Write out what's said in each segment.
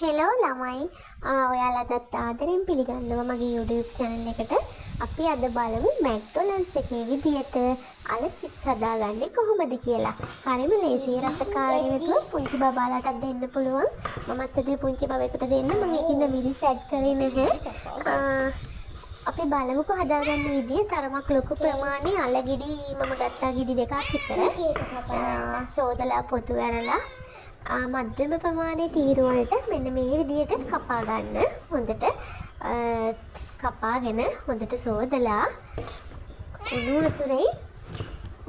Hello ළමයි ඔයාලටත් ආදරෙන් පිළිගන්නවා මගේ YouTube channel එකට. අපි අද බලමු McDonald's එකේ විදියට අල චිප්ස් හදාගන්නේ කොහොමද කියලා. හරිම ලේසියි රසකාරී විදිහ පුංචි බබාලටත් දෙන්න පුළුවන්. මමත් අද පුංචි බබෙකුට දෙන්න මම ඒකින්ද මිරිස් ඇඩ් කරේ නැහැ. අපි බලමුකෝ හදාගන්න විදිය. තරමක් ලොකු ප්‍රමාණයේ අල ගෙඩි මම ගත්තා ගෙඩි දෙකක් විතර. සෝදලා පොතු ඇරලා මධ්‍යම ප්‍රමාණයේ තීරු වලට මෙන්න මේ විදිහට කපා ගන්න. හොඳට කපාගෙන හොඳට සෝදලා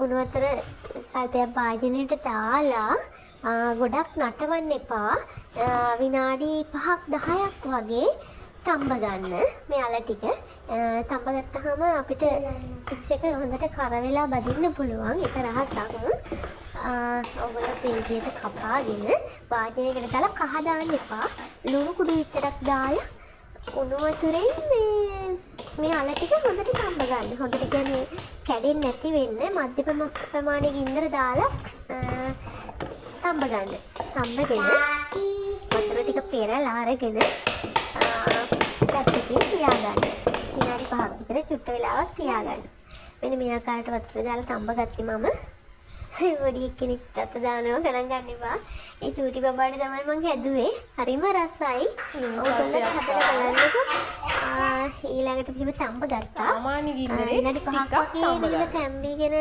උණු වතුර සල්පයක් භාජනයට දාලා ගොඩක් නටවන්න එපා. විනාඩි 5ක් 10ක් වගේ තඹ ගන්න මේ අල ටික. තඹ ගත්තාම අපිට චිප්ස් එක හොඳට කර වෙලා බදින්න පුළුවන්. ඒක රහසක්. ඔයගොල්ලෝ පෙන්තියට කපාගෙන වාජනයකට දාලා කහ දාන්න එපා. ලුණු කුඩු විතරක් දාලා උණු වතුරෙන් මේ අල ටික හොඳට තඹ ගන්න. හොඳට කියන්නේ කැඩෙන්නේ නැති වෙන්න මධ්‍යම ප්‍රමාණයේ ගින්දර දාලා තඹ ගන්න. තඹගෙන වතුර ටික පෙරලා අරගෙන පැත්තකින් තියාගන්න. විනාඩි 5ක් විතර චුට්ට වෙලාවක් තියාගන්න. මෙන්න මේ ආකාරයට වතුර දාලා තඹ ගත්තේ මම. පොඩි කෙනෙක් අත දානවා ගණන් ගන්න එපා. ඒ චූටි බබාට තමයි මම හැදුවේ. හරිම රසයි. ඔයගොල්ලෝ හදලා බලන්නකෝ. ඊළඟට මෙහෙම තඹ ගත්තා. සාමාන්‍ය ගින්දරේ විනාඩි 5ක් වගේ මෙහෙම තැම්බීගෙන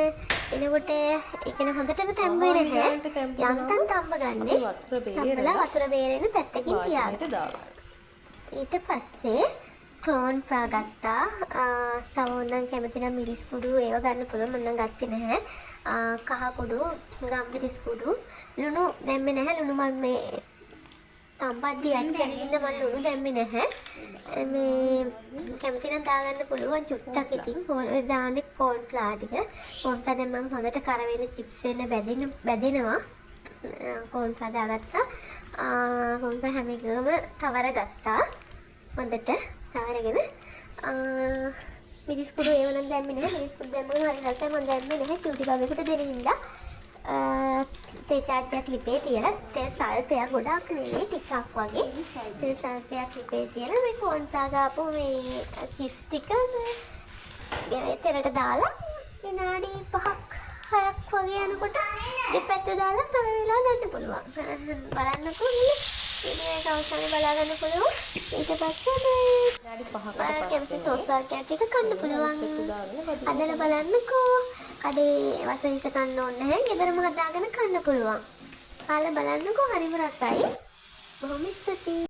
එනකොට ඒකන හොඳටම තැම්බ වෙන්නේ නැහැ. යන්තම් තඹ ගන්නේ. වතුර බේරෙන පැත්තකින් තියාගන්න. ඊට පස්සේ කෝන් ෆ්‍රා ගත්තා. තව ඕනනම් කැමති නම් මිරිස් කුඩු ඒව ගන්න පුළුවන්. මම නම් ගත්තේ නැහැ. කහ කුඩු, ගම්මිරිස් කුඩු, ලුණු දැම්මේ නැහැ. ලුණු මම මේ තඹද්දි ඇඩ් කරගෙන මම ලුණු දැම්මේ නැහැ. මේ කැමති නම් දාගන්න පුළුවන් චුට්ටක් ඉතින්. ඔය දාන්නේ කෝන් ෆ්ලා ටික. කෝන් ෆ්ලා දැන් මම හොඳට කර වෙන චිප්ස් වෙන බැදෙනවා. කෝන් ෆ්ලා දාගත්තා. කෝන් ෆ්ලා හැම එකම තවර ගත්තා. හොඳට තවරගෙන මිරිස් කුඩු ඒව නම් දැම්මේ නැහැ. මිරිස් කුඩු දැම්මම හරි රසයි. මම දැම්මේ නැහැ චූටි බබෙකුට දෙන හින්දා. තේ චාච්චක් ලිපේ තියලා තේ සල්පයක් ගොඩක් නෙවෙයි ටිකක් වගේ. තේ සල්පයක් ලිපේ තියලා මේ කෝන් ෆ්ලා ගාපු මේ චිප්ස් ටික තෙරට දාලා විනාඩි 5ක් 6ක් වගේ යනකොට දෙපැත්ත දාලා තව වෙලා ගන්න පුළුවන්. බලන්නකෝ මේ ඒක අවසානයේ බලා ගන්න පුළුවන්. ඊට පස්සේ මේ විනාඩි 5කට පස්සේ සෝස් වර්ගයක් එක කන්න පුළුවන්. හදලා බලන්නකෝ. කඩේ වසවිස කන්න ඕනේ නැහැ. ගෙදරම හදාගෙන කන්න පුළුවන්. කාලා බලන්නකෝ හරිම රසයි. බොහොම ස්තුතියි.